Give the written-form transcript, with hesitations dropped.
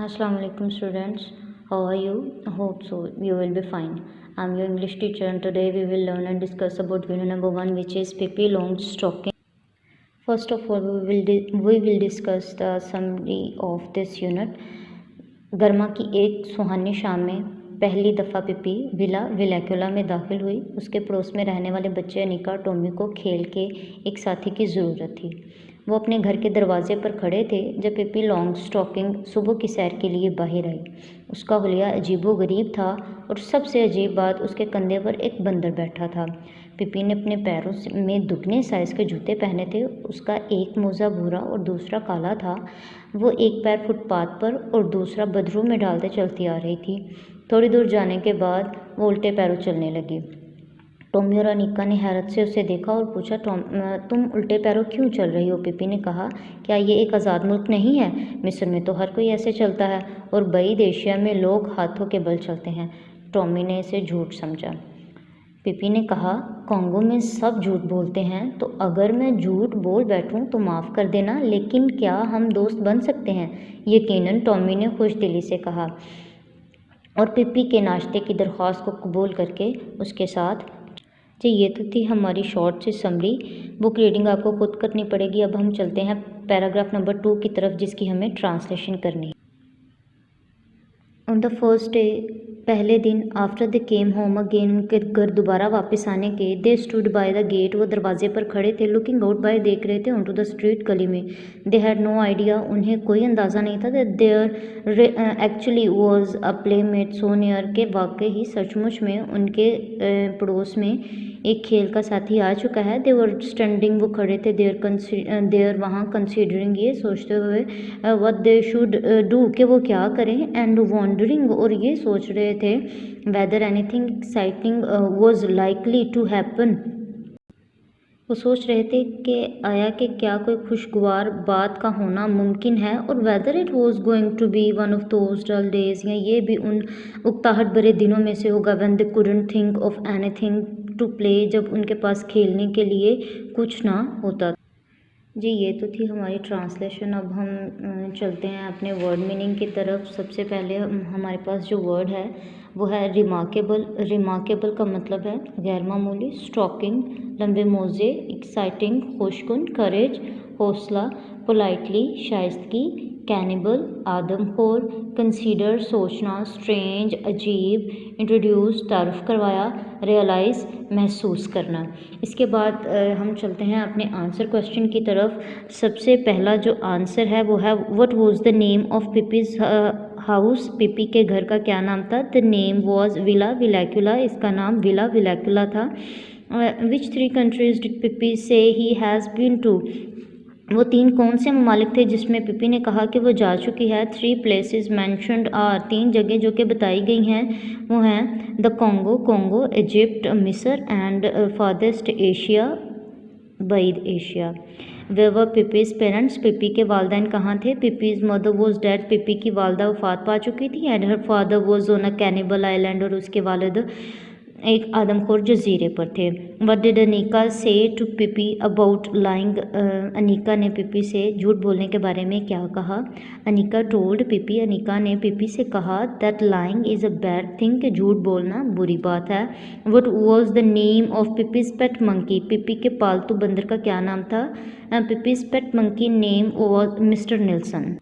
Assalamu alaikum students. How are you? I hope so you will be fine. I'm your English teacher and today we will learn and discuss about unit number 1, which is Pippi Longstocking. First of all we will discuss the summary of this unit. गर्मा की एक सुहानी शाम में पहली दफ़ा पिपी villa विलैकुला में दाखिल हुई। उसके पड़ोस में रहने वाले बच्चे अनिका और टॉमी को खेल के एक साथी की ज़रूरत थी। वो अपने घर के दरवाजे पर खड़े थे जब पिपी लॉन्गस्टॉकिंग सुबह की सैर के लिए बाहर आई। उसका हुलिया अजीबोगरीब था और सबसे अजीब बात, उसके कंधे पर एक बंदर बैठा था। पिपी ने अपने पैरों में दुगने साइज़ के जूते पहने थे। उसका एक मोज़ा भूरा और दूसरा काला था। वो एक पैर फुटपाथ पर और दूसरा बदरू में डालते चलती आ रही थी। थोड़ी दूर जाने के बाद वो उल्टे पैरों चलने लगी। टॉमी और अनिका ने हैरत से उसे देखा और पूछा, तुम उल्टे पैरों क्यों चल रही हो? पिपी ने कहा, क्या ये एक आज़ाद मुल्क नहीं है? मिस्र में तो हर कोई ऐसे चलता है और बईद एशिया में लोग हाथों के बल चलते हैं। टॉमी ने इसे झूठ समझा। पिपी ने कहा, कॉन्गो में सब झूठ बोलते हैं, तो अगर मैं झूठ बोल बैठूं तो माफ़ कर देना, लेकिन क्या हम दोस्त बन सकते हैं? यकीनन, टॉमी ने खुशदिली से कहा और पिपी के नाश्ते की दरख्वास्त को कबूल करके उसके साथ। जी, ये तो थी हमारी शॉर्ट सी समरी। बुक रीडिंग आपको खुद करनी पड़ेगी। अब हम चलते हैं पैराग्राफ नंबर 2 की तरफ, जिसकी हमें ट्रांसलेशन करनी है। ऑन द फर्स्ट डे, पहले दिन, after they came home again, उनके घर दोबारा वापस आने के, they stood by the gate, वो दरवाजे पर खड़े थे। लुकिंग आउट बाय, देख रहे थे, ऑन टू द स्ट्रीट, गली में। दे हैड नो आइडिया, उन्हें कोई अंदाज़ा नहीं था that there actually was a playmate so near, के वाकई ही सचमुच में उनके पड़ोस में एक खेल का साथी आ चुका है। दे वर स्टैंडिंग, वो खड़े थे, देयर वहाँ, कंसिडरिंग, ये सोचते हुए, व्हाट दे शुड डू, कि वो क्या करें, एंड वॉन्डरिंग, और ये सोच रहे थे, whether anything exciting was likely to happen, वो सोच रहे थे कि आया कि क्या कोई खुशगवार बात का होना मुमकिन है, और whether it was going to be one of those dull days, या ये भी उन उकताहट भरे दिनों में से होगा, when they couldn't think of anything to play, जब उनके पास खेलने के लिए कुछ ना होता। जी, ये तो थी हमारी ट्रांसलेशन। अब हम चलते हैं अपने वर्ड मीनिंग की तरफ। सबसे पहले हमारे पास जो वर्ड है वो है रिमार्केबल। रिमार्केबल का मतलब है गैर मामूली। स्टॉकिंग, लंबे मोजे। एक्साइटिंग, खुशकुन। करेज, हौसला। पोलाइटली, शाइस्तगी। कैनिबल, आदमखोर। कंसीडर, सोचना। स्ट्रेंज, अजीब। इंट्रोड्यूस, तारुफ करवाया। रियलाइज़, महसूस करना। इसके बाद हम चलते हैं अपने आंसर क्वेश्चन की तरफ। सबसे पहला जो आंसर है वो है, what was the name of Pippi's house, Pippi के घर का क्या नाम था? The name was Villa Villekulla, इसका नाम विला विलैकुला था। विच 3 कंट्रीज डिड पिपी से ही हैज़ बीन टू, वो 3 कौन से ममालिक थे जिसमें पिपी ने कहा कि वो जा चुकी है? 3 प्लेसेस मैंशनड आर, 3 जगह जो कि बताई गई हैं वो हैं द कॉन्गो, कॉन्गो, इजिप्ट, मिस्र, एंड फादर्स्ट एशिया, बईद Asia. Where were Pippi's parents, Pippi के वालदैन कहाँ थे? पिपीज़ मदर वॉज डेड, पिपी की वालदा वफात पा चुकी थी। And her father was on a cannibal island, और उसके वालिद एक आदमखोर जजीरे पर थे। व्हाट डिड अनिका से to Pipi about lying, Anika ने पिपी से झूठ बोलने के बारे में क्या कहा? अनिका टोल्ड पिपी, अनिका ने पिपी से कहा, that lying is a bad thing, कि झूठ बोलना बुरी बात है। What was the name of Pippi's pet monkey, Pippi के पालतू बंदर का क्या नाम था? Pippi's pet monkey name was mister Nelson.